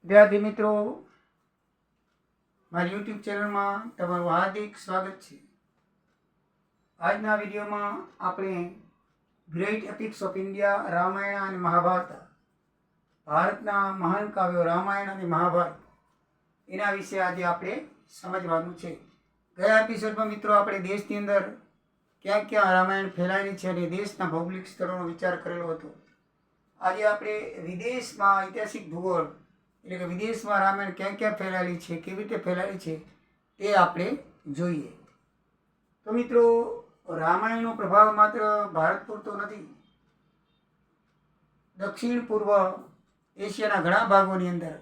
વિદ્યાર્થી મિત્રો, મારી યુટ્યુબ ચેનલમાં તમારું હાર્દિક સ્વાગત છે. આજના વિડીયોમાં આપણે ગ્રેટ એપિક્સ ઓફ ઇન્ડિયા રામાયણ અને મહાભારત, ભારતના મહાન કાવ્યો રામાયણ અને મહાભારત, એના વિશે આજે આપણે સમજવાનું છે. ગયા એપિસોડમાં મિત્રો આપણે દેશની અંદર ક્યાં ક્યાં રામાયણ ફેલાયેલી છે અને દેશના ભૌગોલિક સ્થળોનો વિચાર કરેલો હતો. આજે આપણે વિદેશમાં ઐતિહાસિક ભૂગોળ એટલે કે વિદેશમાં રામાયણ ક્યાં ક્યાં ફેલાયેલી છે, કેવી રીતે ફેલાયેલી છે તે આપણે જોઈએ. તો મિત્રો, રામાયણનો પ્રભાવ માત્ર ભારત પૂરતો નથી. દક્ષિણ પૂર્વ એશિયાના ઘણા ભાગોની અંદર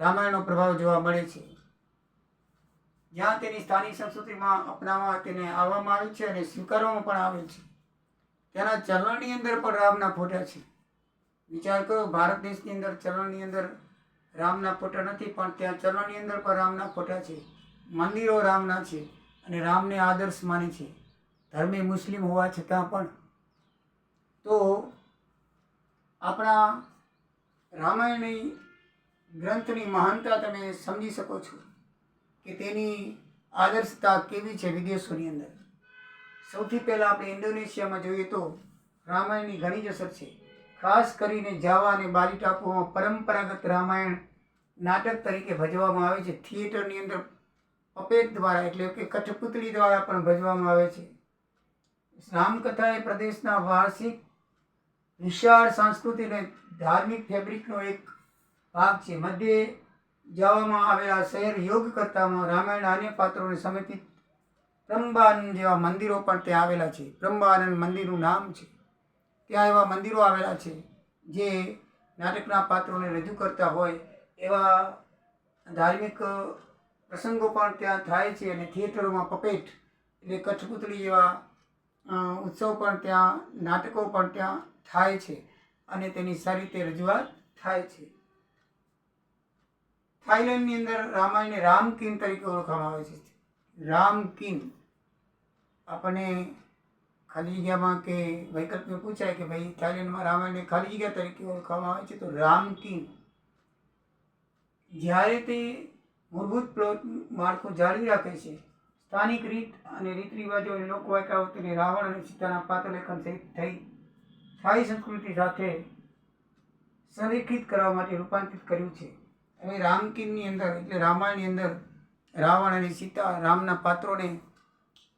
રામાયણનો પ્રભાવ જોવા મળે છે. જ્યાં તેની સ્થાનિક સંસ્કૃતિમાં અપનાવવા તેને આવવામાં આવે છે અને સ્વીકારવામાં પણ આવે છે. તેના ચલણની અંદર પણ રામના ફોટા છે. વિચાર કરો, ભારત દેશની અંદર ચલણની અંદર રામના ફોટા નથી, પણ ત્યાં ચલણની અંદર પણ રામના ફોટા છે. મંદિરો રામના છે અને રામને આદર્શ માને છે, ધર્મે મુસ્લિમ હોવા છતાં પણ. તો આપણા રામાયણની ગ્રંથની મહાનતા તમે સમજી શકો છો કે તેની આદર્શતા કેવી છે વિદેશોની અંદર. સૌથી પહેલાં આપણે ઇન્ડોનેશિયામાં જોઈએ તો રામાયણની ઘણી જ અસર છે. ખાસ કરીને જાવા અને બાલી ટાપુઓમાં પરંપરાગત રામાયણ નાટક તરીકે ભજવવામાં આવે છે. થિયેટરની અંદર પપેટ દ્વારા એટલે કે કઠપુતળી દ્વારા પણ ભજવવામાં આવે છે. રામકથા એ પ્રદેશના વાર્ષિક વિશાળ સાંસ્કૃતિક અને ધાર્મિક ફેબ્રિકનો એક ભાગ છે. મધ્ય જાવામાં આવેલા શહેર યોગકર્તામાં રામાયણ અન્ય પાત્રોને સમર્પિત પ્રંબાનંદ જેવા મંદિરો પણ ત્યાં આવેલા છે. પ્રંબાનંદ મંદિરનું નામ છે. ત્યાં એવા મંદિરો આવેલા છે જે નાટકના પાત્રોને રજૂ કરતા હોય એવા ધાર્મિક પ્રસંગો પણ ત્યાં થાય છે. અને થિયેટરોમાં પપેટ એટલે કઠપુતળી જેવા ઉત્સવ પણ ત્યાં, નાટકો પણ ત્યાં થાય છે અને તેની સારી રીતે રજૂઆત થાય છે. થાઈલેન્ડની અંદર રામાયણને રામકીન તરીકે ઓળખવામાં આવે છે. રામકીન આપણને ખાલી જગ્યામાં કે વૈકલ્પિક પૂછાય કે ભાઈ થાઈલેન્ડમાં રામાયણને ખાલી જગ્યા તરીકે ઓળખવામાં આવે છે, તો રામકીન. જ્યારે તે મૂળભૂત પ્લોટ માળખું જાળવી રાખે છે, સ્થાનિક રીત અને રીત રિવાજો અને લોકવાયકાઓ તેને રાવણ અને સીતાના પાત્રલેખન સહિત થઈ સ્થાયી સંસ્કૃતિ સાથે સંરેખિત કરવા માટે રૂપાંતરિત કર્યું છે. હવે રામકીનની અંદર એટલે રામાયણની અંદર રાવણ અને સીતા રામના પાત્રોને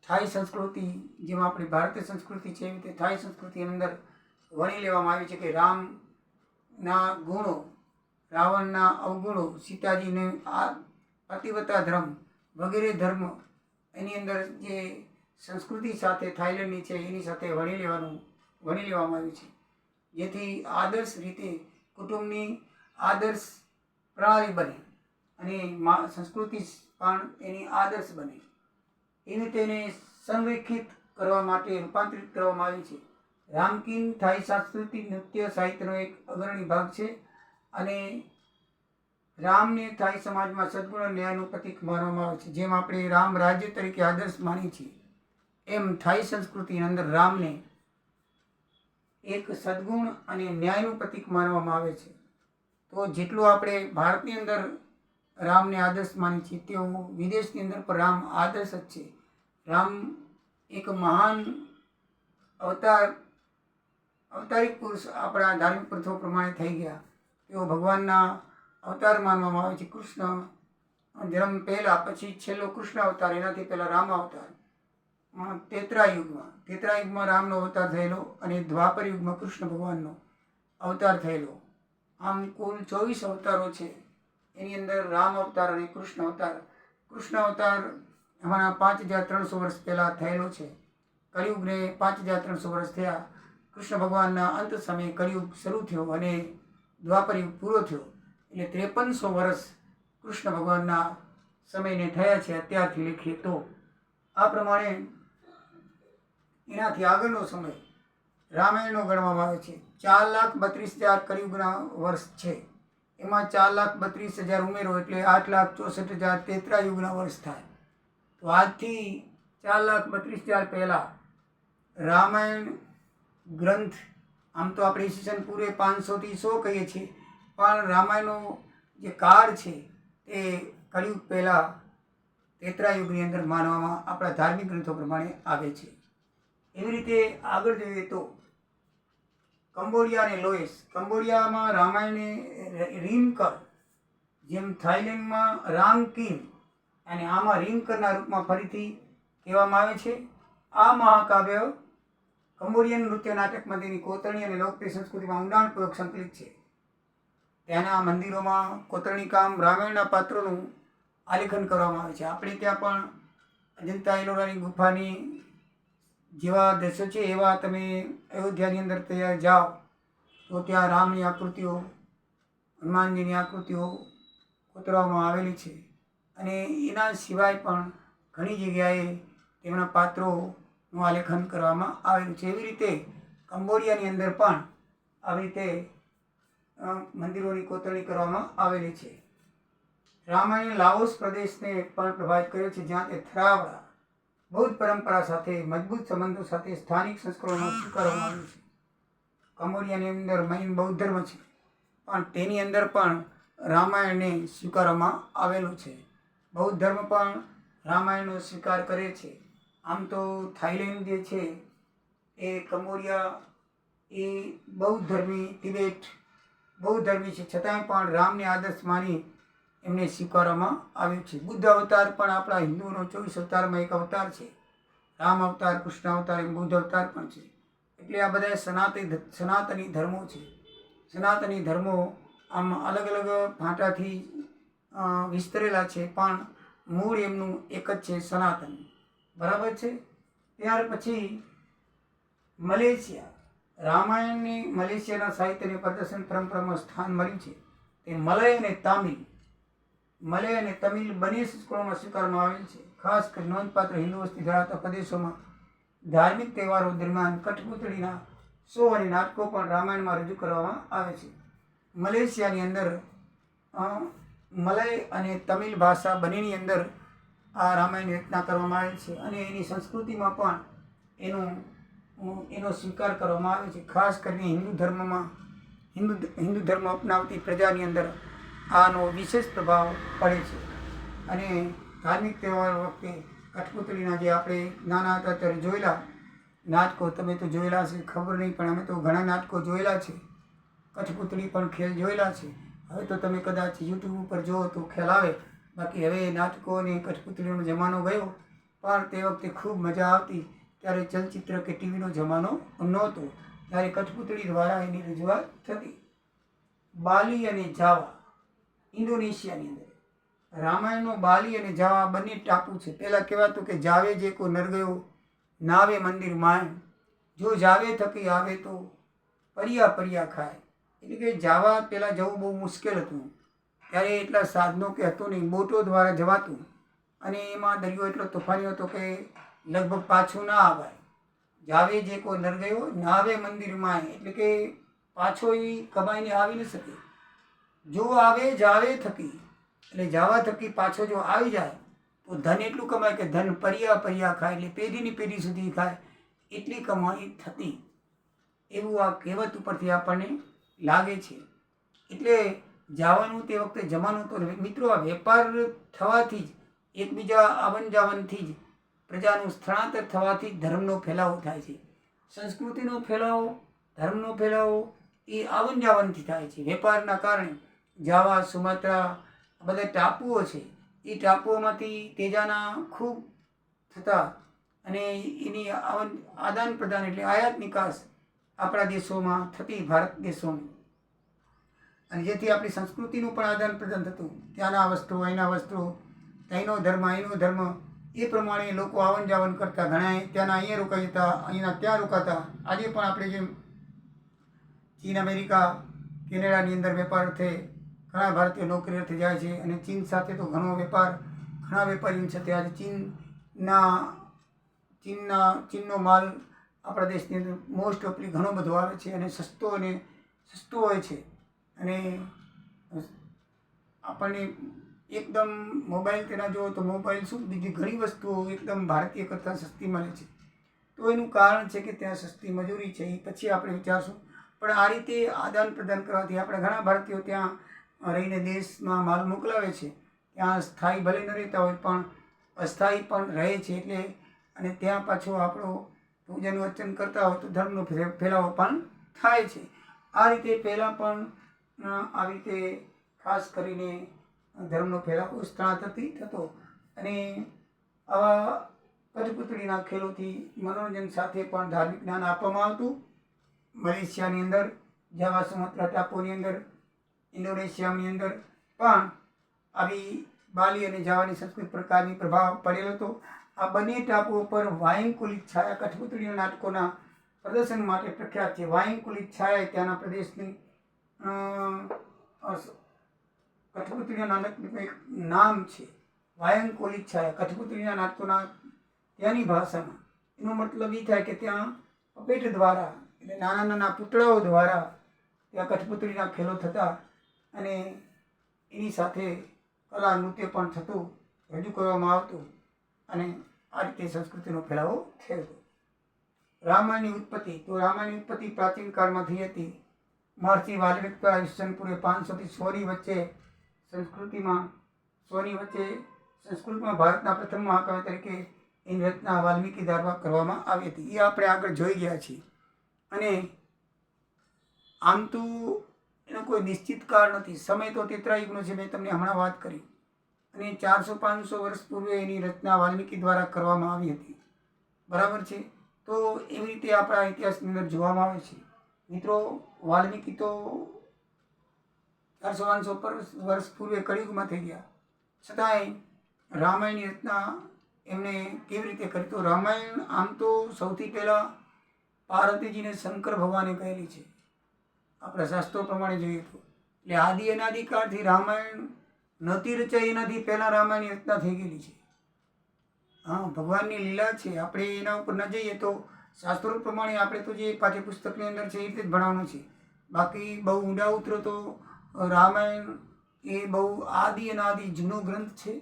થાઈ સંસ્કૃતિ, જેમાં આપણી ભારતીય સંસ્કૃતિ છે એવી રીતે થાઈ સંસ્કૃતિની અંદર વણી લેવામાં આવી છે કે રામના ગુણો, રાવણના અવગુણો, સીતાજીને આ પતિવ્રતા ધર્મ વગેરે ધર્મ એની અંદર જે સંસ્કૃતિ સાથે થાઈલેન્ડની છે એની સાથે વણી લેવામાં આવ્યું છે. જેથી આદર્શ રીતે કુટુંબની આદર્શ પ્રણાલી બને અને સંસ્કૃતિ પણ એની આદર્શ બને. એને તેને સંરેખિત કરવા માટે રૂપાંતરિત કરવામાં આવી છે. રામકીન થાઈ સાંસ્કૃતિક નૃત્ય સાહિત્યનો એક અગ્રણી ભાગ છે અને રામને થાઈ સમાજમાં સદગુણ ન્યાયનું પ્રતીક માનવામાં આવે છે. જેમ આપણે રામ રાજ્ય તરીકે આદર્શ માની છીએ, એમ થાઈ સંસ્કૃતિની અંદર રામને એક સદગુણ અને ન્યાયનું પ્રતીક માનવામાં આવે છે. તો જેટલું આપણે ભારતની અંદર રામને આદર્શ માની છીએ, તેવું વિદેશની અંદર પણ રામ આદર્શ જ છે. રામ એક મહાન અવતારિક પુરુષ આપણા ધાર્મિક પ્રથાઓ પ્રમાણે થઈ ગયા. તેઓ ભગવાનના અવતાર માનવામાં આવે છે. કૃષ્ણ જન્મ પહેલાં, પછી છેલ્લો કૃષ્ણ અવતાર, એનાથી પહેલાં રામ અવતાર. ત્રેતાયુગમાં રામનો અવતાર થયેલો અને દ્વાપર યુગમાં કૃષ્ણ ભગવાનનો અવતાર થયેલો. આમ કુલ 24 અવતારો છે. એની અંદર રામ અવતાર અને કૃષ્ણ અવતાર. કૃષ્ણ અવતાર હમણાં 5300 વર્ષ પહેલાં થયેલો છે. કલિયુગને 5300 વર્ષ થયા. કૃષ્ણ ભગવાનના અંત સમયે કલિયુગ શરૂ થયો અને દ્વાપર યુગ પૂરો થયો. એટલે 5300 વર્ષ કૃષ્ણ ભગવાનના સમયને થયા છે અત્યારથી લેખીએ તો. આ પ્રમાણે એનાથી આગળનો સમય રામાયણનો ગણવામાં આવે છે. 4,32,000 કલિયુગના વર્ષ છે. એમાં 4,32,000 ઉમેરો એટલે 8,64,000 ત્રેતાયુગના વર્ષ થાય. તો આજથી 4,32,000 પહેલાં રામાયણ ગ્રંથ, આમ તો આપણે ઈસવીસન પૂર્વે 500 થી 100 કહીએ છીએ, પણ રામાયણનો જે કાળ છે તે કળિયુગ પહેલાં ત્રેતાયુગની અંદર માનવામાં આપણા ધાર્મિક ગ્રંથો પ્રમાણે આવે છે. એવી રીતે આગળ જોઈએ તો કંબોડિયા અને લોએસ. કંબોડિયામાં રામાયણે રીમકર, જેમ થાઈલેન્ડમાં રામકીન અને આમાં રીમકરના રૂપમાં ફરીથી કહેવામાં આવે છે. આ મહાકાવ્ય કંબોડિયન નૃત્ય નાટકમાં તેની કોતરણી અને લોકપ્રિય સંસ્કૃતિમાં ઊંડાણપૂર્વક સંકલિત છે. ત્યાંના મંદિરોમાં કોતરણી કામ, રામાયણના પાત્રોનું આલેખન કરવામાં આવે છે. આપણે ત્યાં પણ અજંતા એલોરાની ગુફાની જેવા દ્રશ્યો છે એવા તમે અયોધ્યાની અંદર ત્યાં જાઓ તો ત્યાં રામની આકૃતિઓ, હનુમાનજીની આકૃતિઓ કોતરવામાં આવેલી છે. અને એના સિવાય પણ ઘણી જગ્યાએ તેમના પાત્રોનું આલેખન કરવામાં આવેલું છે. એવી રીતે કંબોડિયાની અંદર પણ આવી રીતે મંદિરોની કોતરણી કરવામાં આવેલી છે. રામાયણે લાઓસ પ્રદેશને પણ પ્રભાવિત કર્યો છે, જ્યાં તે થરાવડા બૌદ્ધ પરંપરા સાથે મજબૂત સંબંધો સાથે સ્થાનિક સંસ્કરણો સ્વીકારવામાં આવ્યું છે. કંબોડિયાની અંદર મેઇન બૌદ્ધ ધર્મ છે, પણ તેની અંદર પણ રામાયણને સ્વીકારવામાં આવેલું છે. બૌદ્ધ ધર્મ પણ રામાયણનો સ્વીકાર કરે છે. આમ તો થાઈલેન્ડ જે છે એ કંબોડિયા એ બૌદ્ધ ધર્મી, તિબેટ બૌદ્ધ ધર્મી છે, છતાંય પણ રામને આદર્શ માની એમને સ્વીકારવામાં આવ્યું છે. બુદ્ધ અવતાર પણ આપણા હિન્દુઓનો 24 અવતારમાં એક અવતાર છે. રામ અવતાર, કૃષ્ણ અવતાર, એમ બુદ્ધ અવતાર પણ છે. એટલે આ બધા સનાતની ધર્મો છે. સનાતની ધર્મો આમ અલગ અલગ ફાંટાથી વિસ્તરેલા છે, પણ મૂળ એમનું એક જ છે, સનાતન. બરાબર છે. ત્યાર પછી મલેશિયા. રામાયણની મલેશિયાના સાહિત્યને પ્રદર્શન પરંપરામાં સ્થાન મળ્યું છે. તે મલય અને તમિલ બંને સંસ્કૃતિમાં સ્વીકારવામાં આવેલ છે. ખાસ કરી નોંધપાત્ર હિન્દુ વસ્તી ધરાવતા પ્રદેશોમાં ધાર્મિક તહેવારો દરમિયાન કઠપૂતળીના શો અને નાટકો પણ રામાયણમાં રજૂ કરવામાં આવે છે. મલેશિયાની અંદર મલય અને તમિલ ભાષા બંનેની અંદર આ રામાયણની રચના કરવામાં આવે છે અને એની સંસ્કૃતિમાં પણ એનો સ્વીકાર કરવામાં આવે છે. ખાસ કરીને હિન્દુ ધર્મ અપનાવતી પ્રજાની અંદર આનો વિશેષ પ્રભાવ પડે છે. અને ધાર્મિક તહેવારો વખતે કઠપૂતળીના જે આપણે નાના હતા ત્યારે જોયેલા નાટકો, તમે તો જોયેલા છે, ખબર નહીં, પણ અમે તો ઘણા નાટકો જોયેલા છે. કઠપૂતળી પણ ખેલ જોયેલા છે. હવે તો તમે કદાચ યુટ્યુબ ઉપર જુઓ તો ખ્યાલ આવે. બાકી હવે નાટકો અને કઠપૂતળીનો જમાનો ગયો, પણ તે વખતે ખૂબ મજા આવતી. ત્યારે ચલચિત્ર કે ટીવીનો જમાનો નહોતો, ત્યારે કઠપૂતળી દ્વારા એની રજૂઆત થતી. બાલી અને જાવા. ઇન્ડોનેશિયાની અંદર રામાયણનો બાલી અને જાવા બંને ટાપુ છે. પહેલાં કહેવાતું કે જાવે જે કો નર ગયો નાવે મંદિર માય, જો જાવે થકી આવે તો પરિયા પરિયા ખાય. એટલે કે જાવા પહેલાં જવું બહુ મુશ્કેલ હતું. ત્યારે એટલા સાધનો કે હતું નહીં, બોટો દ્વારા જવાતું. અને એમાં દરિયો એટલો તોફાની હતો કે લગભગ પાછું ના આવાય. જાવે જે કો નર ગયો નાવે મંદિર માય, એટલે કે પાછો એ કમાઈને આવી ન શકે. જો આવે જાવે થકી, એટલે જાવા થકી પાછો જો આવી જાય તો ધન એટલું કમાય કે ધન પરિયા પરિયા ખાય, એટલે પેઢીની પેઢી સુધી ખાય, એટલી કમાણી થતી. એવું આ કહેવત ઉપરથી આપણને લાગે છે. એટલે જવાનું તે વખતે જમાનું તો મિત્રો આ વેપાર થવાથી જ, એકબીજા આવન જાવનથી જ, પ્રજાનું સ્થળાંતર થવાથી જ ધર્મનો ફેલાવો થાય છે. સંસ્કૃતિનો ફેલાવો, ધર્મનો ફેલાવો એ આવન જાવનથી થાય છે. વેપારના કારણે જાવા, સુમાત્રા બધા ટાપુઓ છે, એ ટાપુઓમાંથી તેજાના ખૂબ થતા અને એની આદાન પ્રદાન એટલે આયાત નિકાસ આપણા દેશોમાં થતી, ભારત દેશોની. અને જેથી આપણી સંસ્કૃતિનું પણ આદાન પ્રદાન થતું. ત્યાંના વસ્ત્રો, અહીંના વસ્ત્રો, અહીંનો ધર્મ, અહીંનો ધર્મ, એ પ્રમાણે લોકો આવન જાવન કરતા. ઘણા ત્યાંના અહીંયા રોકાઈ જતા, અહીંના ત્યાં રોકાતા. આજે પણ આપણે જેમ ચીન, અમેરિકા, કેનેડાની અંદર વેપાર અર્થે ઘણા ભારતીય નોકરી અર્થે જાય છે. અને ચીન સાથે તો ઘણો વેપાર, ઘણા વેપારીઓ સાથે આજે ચીનનો માલ આપણા દેશની અંદર મોસ્ટ ઓફલી ઘણો બધો આવે છે અને સસ્તો હોય છે. અને આપણને એકદમ મોબાઈલ તેના જુઓ તો મોબાઈલ શું, બીજી ઘણી વસ્તુઓ એકદમ ભારતીય કરતાં સસ્તી મળે છે. તો એનું કારણ છે કે ત્યાં સસ્તી મજૂરી છે. એ પછી આપણે વિચારશું. પણ આ રીતે આદાન પ્રદાન કરવાથી આપણે ઘણા ભારતીયો ત્યાં રહીને દેશમાં માલ મોકલાવે છે ત્યાં સ્થાયી ભલે ન રહેતા હોય પણ અસ્થાયી પણ રહે છે. એટલે અને ત્યાં પાછો આપણો પૂજન વચન કરતા હોય તો ધર્મનો ફેલાવો પણ થાય છે. આ રીતે પહેલાં પણ આવી રીતે ખાસ કરીને ધર્મનો ફેલાવો સ્થળાંતરથી થતો અને આવા કઠપૂતળીના ખેલોથી મનોરંજન સાથે પણ ધાર્મિક જ્ઞાન આપવામાં આવતું. મલેશિયાની અંદર, જાવા સુમાત્રા ટાપુની અંદર, ઇન્ડોનેશિયાની અંદર પણ આવી બાલી અને જાવાની સંસ્કૃતિ પ્રકારની પ્રભાવ પડેલો હતો. આ બંને ટાપુઓ પર વાયંકુલિત છાયા કઠપૂતળીના નાટકોના પ્રદર્શન માટે પ્રખ્યાત છે. વાયંકુલિત છાયા એ ત્યાંના પ્રદેશની કઠપૂતળીના નાટકનું એક નામ છે. વાયંકુલિત છાયા કઠપૂતળીના નાટકોના ત્યાંની ભાષામાં એનો મતલબ એ થાય કે ત્યાં પપેટ દ્વારા એટલે નાના નાના પૂતળાઓ દ્વારા ત્યાં કઠપૂતળીના ખેલો થતા અને એની સાથે કલા નૃત્ય પણ થતું, રજૂ કરવામાં આવતું અને આ રીતે સંસ્કૃતિનો ફેલાવો થયો હતો. રામાયણની ઉત્પત્તિ તો રામાયણની ઉત્પત્તિ પ્રાચીન કાળમાં થઈ હતી. મહર્ષિ વાલ્મીકી દ્વારા ઈસવીસન પૂર્વે 500 થી 100 ની વચ્ચે સંસ્કૃતમાં ભારતના પ્રથમ મહાકાવ્ય તરીકે એની રચના વાલ્મીકી દ્વારા કરવામાં આવી હતી. એ આપણે આગળ જોઈ ગયા છીએ. અને આમ તો એનો કોઈ નિશ્ચિત કાળ નથી. સમય તો ત્રેતાયુગનો છે, મેં તમને હમણાં વાત કરી. અને 400-500 વર્ષ પૂર્વે એની રચના વાલ્મીકી દ્વારા કરવામાં આવી હતી. બરાબર છે. તો એવી રીતે આપણા ઇતિહાસની અંદર જોવામાં આવે છે. મિત્રો, વાલ્મીકી તો 400-500 વર્ષ પૂર્વે કળિયુગમાં થઈ ગયા, છતાંય રામાયણની રચના એમણે કેવી રીતે કરી? તો રામાયણ આમ તો સૌથી પહેલાં પાર્વતીજીને શંકર ભગવાને કહેલી છે. આપણા શાસ્ત્રો પ્રમાણે જોઈએ તો એટલે આદિ અનાદિકાળથી રામાયણ નહોતી રચાઈ, એનાથી પહેલાં રામાયણની રચના થઈ ગયેલી છે. હા, ભગવાનની લીલા છે. આપણે એના ઉપર ન જઈએ તો શાસ્ત્રો પ્રમાણે આપણે તો જે પાઠ્યપુસ્તકની અંદર છે એ રીતે જ ભણવાનું છે. બાકી બહુ ઊંડા ઉતરો તો રામાયણ એ બહુ આદિ અનાદિ જૂનો ગ્રંથ છે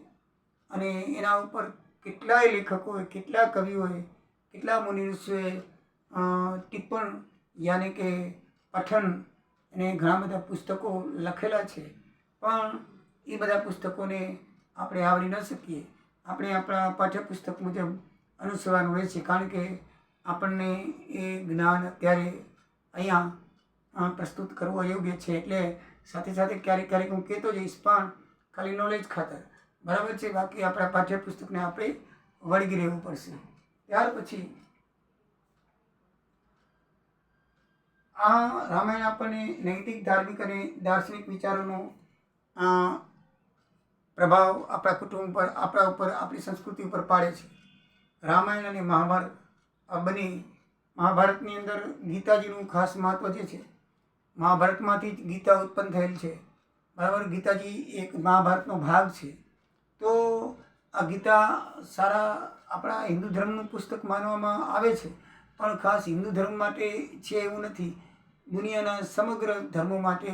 અને એના ઉપર કેટલાય લેખકોએ, કેટલા કવિઓએ, કેટલા મુનિ ઋષિઓએ ટિપ્પણ યાની કે પઠન અને ઘણા બધા પુસ્તકો લખેલા છે. પણ એ બધા પુસ્તકોને આપણે આવરી ન શકીએ. આપણે આપણા પાઠ્યપુસ્તક મુજબ અનુસરવાનું રહેશે, કારણ કે આપણને એ જ્ઞાન અત્યારે અહીંયા પ્રસ્તુત કરવું અયોગ્ય છે. એટલે સાથે સાથે ક્યારેક ક્યારેક હું કહેતો જઈશ, પણ ખાલી નોલેજ ખાતર, બરાબર છે. બાકી આપણા પાઠ્યપુસ્તકને આપણે વળગી રહેવું પડશે. ત્યાર પછી આ રામાયણ આપણને નૈતિક, ધાર્મિક અને દાર્શનિક વિચારોનો પ્રભાવ આપણા કુટુંબ પર, આપણા ઉપર, આપણી સંસ્કૃતિ ઉપર પાડે છે. રામાયણ અને મહાભારત આ બંને, મહાભારતની અંદર ગીતાજીનું ખાસ મહત્વ જે છે, મહાભારતમાંથી જ ગીતા ઉત્પન્ન થયેલ છે. બરાબર, ગીતાજી એક મહાભારતનો ભાગ છે. તો આ ગીતા સારા આપણા હિન્દુ ધર્મનું પુસ્તક માનવામાં આવે છે, પણ ખાસ હિન્દુ ધર્મ માટે છે એવું નથી. દુનિયાના સમગ્ર ધર્મો માટે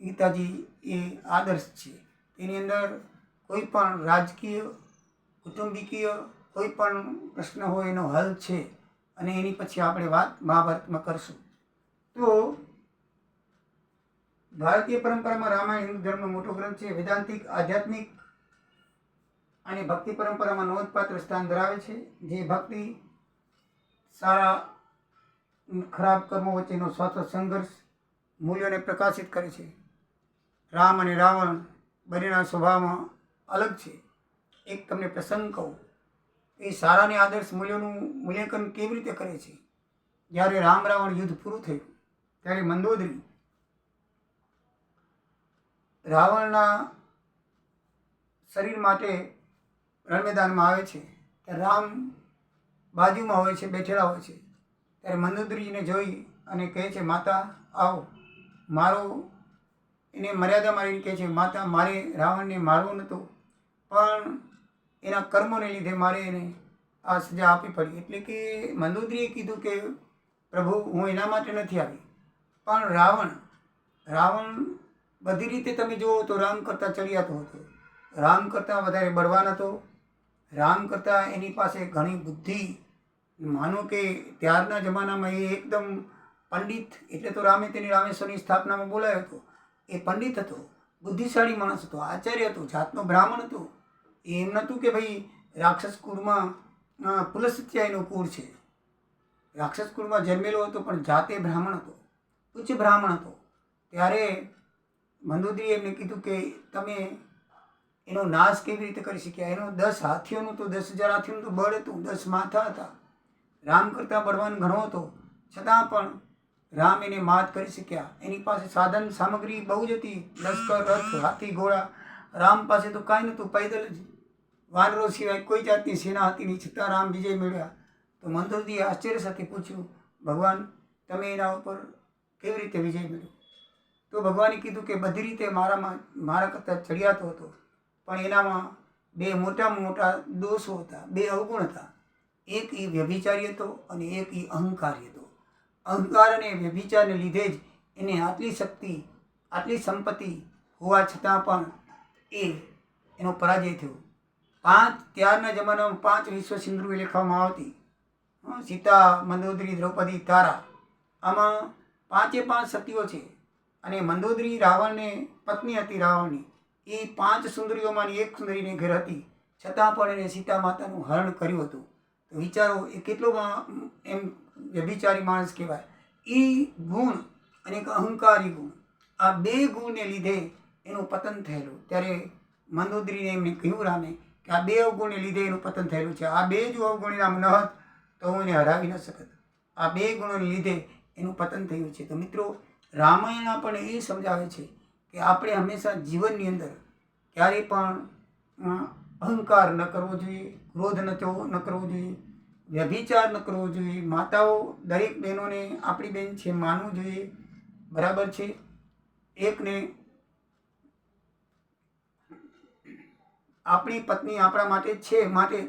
ગીતાજી એ આદર્શ છે. તેની અંદર કોઈ પણ રાજકીય, કુટુંબિકીય કોઈ પણ પ્રશ્ન હોય એનો હલ છે. અને એની પછી આપણે વાત મહાભારતમાં કરશું. તો ભારતીય પરંપરામાં રામાયણ હિન્દુ ધર્મનો મોટો ગ્રંથ છે. વેદાંતિક, આધ્યાત્મિક અને ભક્તિ પરંપરામાં નોંધપાત્ર સ્થાન ધરાવે છે. જે ભક્તિ, સારા ખરાબ કર્મો વચ્ચેનો સ્વાર્થ સંઘર્ષ, મૂલ્યોને પ્રકાશિત કરે છે. રામ અને રાવણ બંનેના સ્વભાવમાં અલગ છે. એક તમને પ્રસંગ કહું, એ સારા અને આદર્શ મૂલ્યોનું મૂલ્યાંકન કેવી રીતે કરે છે. જ્યારે રામ રાવણ યુદ્ધ પૂરું થયું ત્યારે મંદોદરી રાવણના શરીર માટે રણમેદાનમાં આવે છે. ત્યારે રામ બાજુમાં હોય છે, બેઠેલા હોય છે. ત્યારે મંદોદરીને જોઈ અને કહે છે, માતા આવો. મારો એને મર્યાદા મારીને કહે છે, માતા મારે રાવણને મારવો નહોતો, પણ એના કર્મોને લીધે મારે એને આ સજા આપવી પડી. એટલે કે મંદોદરીએ કીધું કે પ્રભુ, હું એના માટે નથી આવી, પણ રાવણ બધી રીતે તમે જુઓ તો રામ કરતાં ચડિયાતો હતો, રામ કરતાં વધારે બળવાન હતો, રામ કરતાં એની પાસે ઘણી બુદ્ધિ. માનો કે ત્યારના જમાનામાં એ એકદમ પંડિત, એટલે તો રામે તેની રામેશ્વરની સ્થાપનામાં બોલાવ્યો હતો. એ પંડિત હતો બુદ્ધિશાળી માણસ હતો, આચાર્ય હતો, જાતનો બ્રાહ્મણ હતો. એ એમ નહોતું કે ભાઈ રાક્ષસ કુળમાં પુલસ્ત્યાયનું કુળ છે. રાક્ષસ કુળમાં જન્મેલો હતો પણ જાતે બ્રાહ્મણ હતો, ઉચ્ચ બ્રાહ્મણ હતો. ત્યારે મંદોદરીએ એમને કીધું કે તમે એનો નાશ કેવી રીતે કરી શક્યા? એનો 10 હાથીઓનું તો 10,000 હાથીઓનું તો બળ હતું, 10 માથા હતા. રામ કરતાં બળવાન ઘણો હતો, છતાં પણ રામ એને માત કરી શક્યા. એની પાસે સાધન સામગ્રી બહુ જ હતી, લશ્કર, રથ, હાથી, ઘોડા. રામ પાસે તો કાંઈ નહોતું, પૈદલ જ વાનરો સિવાય કોઈ જાતની સેના હતી નહીં, છતાં રામ વિજય મેળવ્યા. તો મંદોદરીએ આશ્ચર્ય સાથે પૂછ્યું, ભગવાન તમે એના ઉપર કેવી રીતે વિજય મેળવ્યો? તો ભગવાને કીધું કે બધી રીતે મારા કરતાં ચડિયાતો હતો, પણ એનામાં 2 મોટામાં મોટા દોષો હતા, 2 અવગુણ હતા. એક એ વ્યભિચારી હતો અને એક એ અહંકારી હતો. અહંકાર અને વ્યભિચારને લીધે જ એને આટલી શક્તિ, આટલી સંપત્તિ હોવા છતાં પણ એનો પરાજય થયો. ત્યારના જમાનામાં 5 વિશ્વ સિંધુએ લખવામાં આવતી, સીતા, મંદોદરી, દ્રૌપદી, તારા. આમાં 5 સતીઓ છે. અને મંદોદરી રાવણને પત્ની હતી. રાવણની એ 5 સુંદરીઓમાંની એક સુંદરીને ઘેર હતી, છતાં પણ એને સીતા માતાનું હરણ કર્યું હતું. તો વિચારો એ કેટલો એમ વ્યભિચારી માણસ કહેવાય. એ ગુણ અને એક અહંકારી ગુણ, આ 2 ગુણને લીધે એનું પતન થયેલું. ત્યારે મંદોદરીને એમને કહ્યું રામે કે આ 2 અવગુણને લીધે એનું પતન થયેલું છે. આ 2 જો અવગુણ એનામાં ન હોત તો હું એને હરાવી ન શકત. આ 2 ગુણોને લીધે એનું પતન થયું છે. તો મિત્રો, રામાયણ આપણને એ સમજાવે છે કે આપણે હંમેશા જીવનની અંદર ક્યારેય પણ અહંકાર ન કરવો જોઈએ, ક્રોધ ન કરવો જોઈએ, વ્યભિચાર ન કરવો જોઈએ. માતાઓ દરેક બહેનોને આપણી બહેન છે માનવું જોઈએ, બરાબર છે. એકને આપણી પત્ની આપણા માટે છે, માટે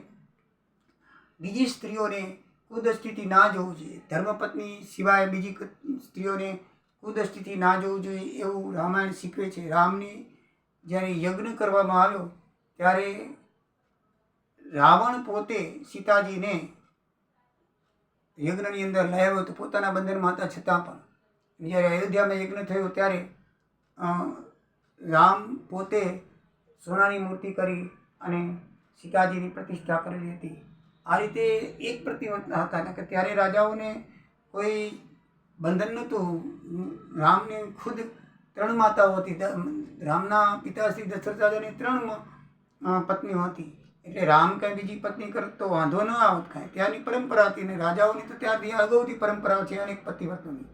બીજી સ્ત્રીઓને કુદૃષ્ટિથી ના જોવું જોઈએ. ધર્મપત્ની સિવાય બીજી સ્ત્રીઓને કુદૃષ્ટિથી ના જોવું જોઈએ, એવું રામાયણ શીખવે છે. રામની જ્યારે યજ્ઞ કરવામાં આવ્યો ત્યારે રાવણ પોતે સીતાજીને યજ્ઞની અંદર લાવ્યો હતો, પોતાના બંધનમાં હતા છતાં પણ. જ્યારે અયોધ્યામાં યજ્ઞ થયો ત્યારે રામ પોતે સોનાની મૂર્તિ કરી અને સીતાજીની પ્રતિષ્ઠા કરેલી હતી. આ રીતે એક પ્રતિવર્તના હતા, કારણ કે ત્યારે રાજાઓને કોઈ બંધન નહોતું. રામને ખુદ 3 માતાઓ હતી. રામના પિતાશ્રી દશરથ રાજાની 3 પત્નીઓ હતી. એટલે રામ કાંઈ બીજી પત્ની કરત તો વાંધો ન આવત કાંઈ. ત્યાંની પરંપરા હતી ને રાજાઓની તો ત્યારથી અગાઉથી પરંપરાઓ છે અનેક પતિવ્રતોની,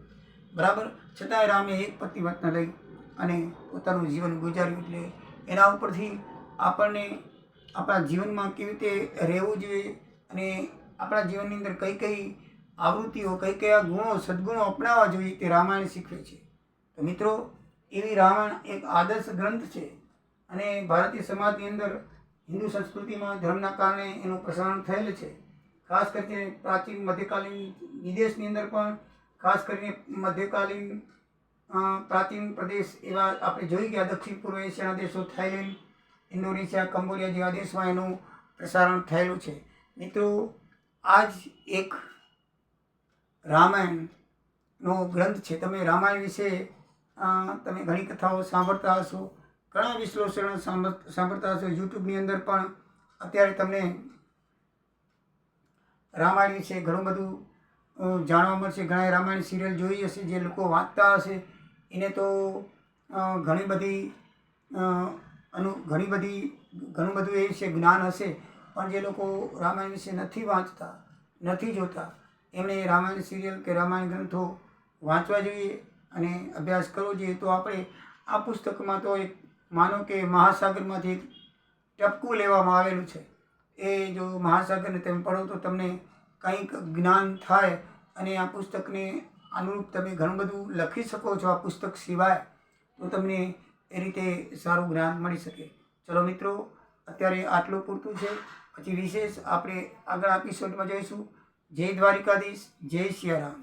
બરાબર. છતાંય રામે એક પતિવ્રતને લઈ અને પોતાનું જીવન ગુજાર્યું. એટલે એના ઉપરથી આપણને આપણા જીવનમાં કેવી રીતે રહેવું જોઈએ અને આપણા જીવનની અંદર કઈ કઈ આવૃત્તિઓ, કયા ગુણો, સદ્ગુણો અપનાવવા જોઈએ તે રામાયણ શીખવે છે. તો મિત્રો, એવી રામાયણ એક આદર્શ ગ્રંથ છે અને ભારતીય સમાજની અંદર હિન્દુ સંસ્કૃતિમાં ધર્મના કારણે એનું પ્રસારણ થયેલ છે. ખાસ કરીને પ્રાચીન મધ્યકાલીન વિદેશની અંદર પણ, ખાસ કરીને મધ્યકાલીન પ્રાચીન પ્રદેશ એવા આપણે જોઈ ગયા, દક્ષિણ પૂર્વ એશિયાના દેશો, થાઈલેન્ડ, ઇન્ડોનેશિયા, કંબોડિયા જેવા દેશમાં એનું પ્રસારણ થયેલું છે. મિત્રો, આ જ એક રામાયણનો ગ્રંથ છે. તમે રામાયણ વિશે તમે ઘણી કથાઓ સાંભળતા હશો, ઘણા વિશ્લેષણો સાંભળતા હશો. યુટ્યુબની અંદર પણ અત્યારે તમને રામાયણ વિશે ઘણું બધું જાણવા મળશે. ઘણા રામાયણ સિરિયલ જોઈ હશે, જે લોકો વાંચતા હશે એને તો ઘણું બધું એ વિશે જ્ઞાન હશે. પણ જે લોકો રામાયણ વિશે નથી વાંચતા, નથી જોતા, એમણે રામાયણ સિરિયલ કે રામાયણ ગ્રંથો વાંચવા જોઈએ અને અભ્યાસ કરવો જોઈએ. તો આપણે આ પુસ્તકમાં તો એક માનો કે મહાસાગરમાંથી એક ટપકું લેવામાં આવેલું છે. એ જો મહાસાગરને તમે પડો તો તમને કંઈક જ્ઞાન થાય અને આ પુસ્તકને અનુરૂપ તમે ઘણું બધું લખી શકો છો આ પુસ્તક સિવાય, તો તમને એ રીતે સારું જ્ઞાન મળી શકે. ચલો મિત્રો, અત્યારે આટલું પૂરતું છે. પછી વિશેષ આપણે આગળ એપિસોડમાં જોઈશું. જય દ્વારિકાધીશ, જય સિયારામ.